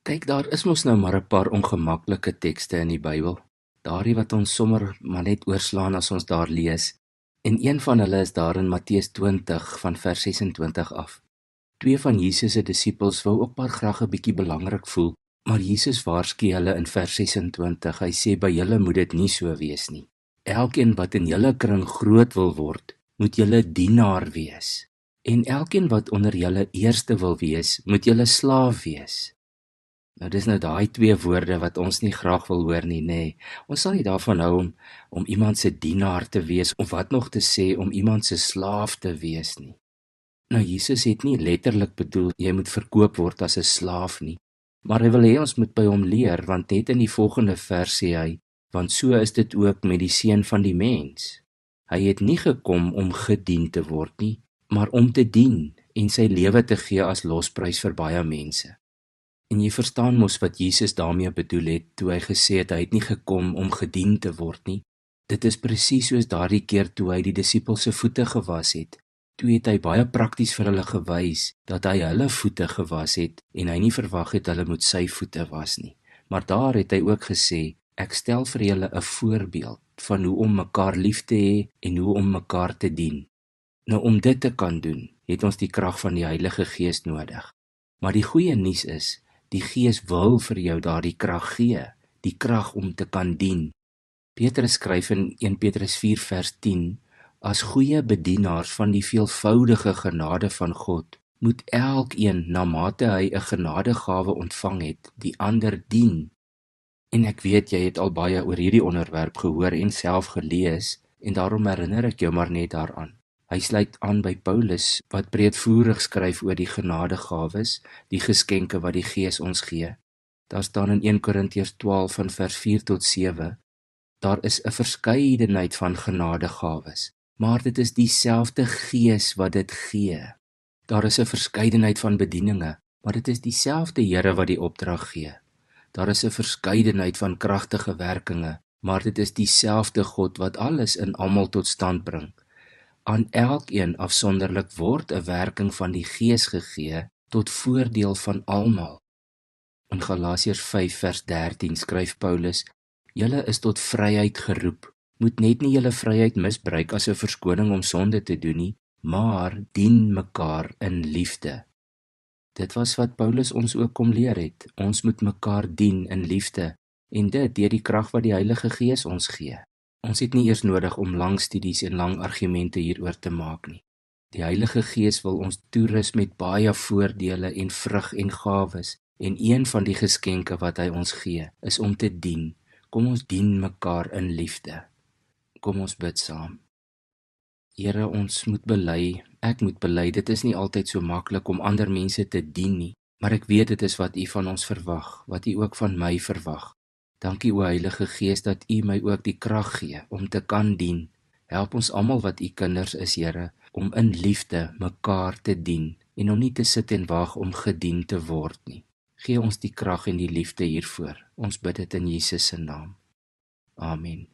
Kyk, daar is mos nou maar 'n paar ongemaklike tekste in die Bybel. Daardie wat ons sommer maar net oorslaan as ons daar lees. En een van hulle is daar in Matteus 20 van vers 26 af. Twee van Jesus se disippels wou ook maar graag 'n bietjie belangrik voel, maar Jesus waarsku hulle in vers 26. Hy sê by julle moet dit nie so wees nie. Elkeen wat in julle kring groot wil word, moet julle dienaar wees. En elkeen wat onder julle eerste wil wees, moet julle slaaf wees. Nou dis nou daai twee woorde wat ons nie graag wil hoor nie, nê. Ons sal nie daarvan hou om iemand se dienaar te wees of wat nog te sê om iemand se slaaf te wees nie. Nou Jesus het nie letterlik bedoel jy moet verkoop word as 'n slaaf nie, maar hy wil hê ons moet by hom leer, want net in die volgende vers sê hy, want so is dit ook met die seun van die mens. Hy het nie gekom om gedien te word nie, maar om te dien en sy lewe te gee as losprys vir baie mense. En jy verstaan mos wat Jesus daarmee bedoel het, toe hy gesê het hy het nie gekom om gedien te word nie. Dit is presies soos daardie keer toe hy die disippels se voete gewas het. Toe het hy baie prakties vir hulle gewys, dat hy hulle voete gewas het, en hy nie verwag het hulle moet sy voete was nie. Maar daar het hy ook gesê, ek stel vir julle 'n voorbeeld van hoe om mekaar lief te hê en hoe om mekaar te dien. Nou om dit te kan doen, het ons die krag van die Heilige Gees nodig. Maar die goeie nuus is, die Gees wil vir jou daardie krag gee, die krag om te kan dien. Petrus skryf in 1 Petrus 4 vers 10, as goeie bedienaars van die veelvoudige genade van God, moet elkeen, na mate hy 'n genadegawe ontvang het, die ander dien. En ek weet jy het al baie oor hierdie onderwerp gehoor en self gelees, en daarom herinner ek jou maar net daaraan. Hy sluit aan by Paulus, wat breedvoerig skryf oor die genadegawes, die geskenke wat die Gees ons gee. Daar staan in 1 Korintiërs 12 van vers 4 tot 7, daar is 'n verskeidenheid van genadegawes, maar dit is dieselfde Gees wat dit gee. Daar is 'n verskeidenheid van bedieninge, maar dit is dieselfde Here wat die opdrag gee. Daar is 'n verskeidenheid van kragtige werkinge, maar dit is dieselfde God wat alles in almal tot stand bring. Aan elkeen afsonderlik word 'n werking van die Gees gegee tot voordeel van almal. In Galasiërs 5 vers 13 skryf Paulus, julle is tot vryheid geroep, moet net nie julle vryheid misbruik as 'n verskoning om sonde te doen nie, maar dien mekaar in liefde. Dit was wat Paulus ons ook kom leer het, ons moet mekaar dien in liefde, en dit deur die krag wat die Heilige Gees ons gee. Ons het nie eers nodig om lang studies en lang argumente hieroor te maak nie. Die Heilige Gees wil ons toerus met baie voordele en vrug en gawes, en een van die geskenke wat hy ons gee, is om te dien. Kom ons dien mekaar in liefde. Kom ons bid saam. Here, ons moet bely, ek moet bely, dit is nie altyd so maklik om ander mense te dien nie, maar ek weet dit is wat U van ons verwag, wat U ook van my verwag. Dankie o Heilige Gees dat U my ook die krag gee om te kan dien. Help ons almal wat U kinders is, Here, om in liefde mekaar te dien en om nie te sit en wag om gedien te word nie. Gee ons die krag en die liefde hiervoor. Ons bid dit in Jesus se naam. Amen.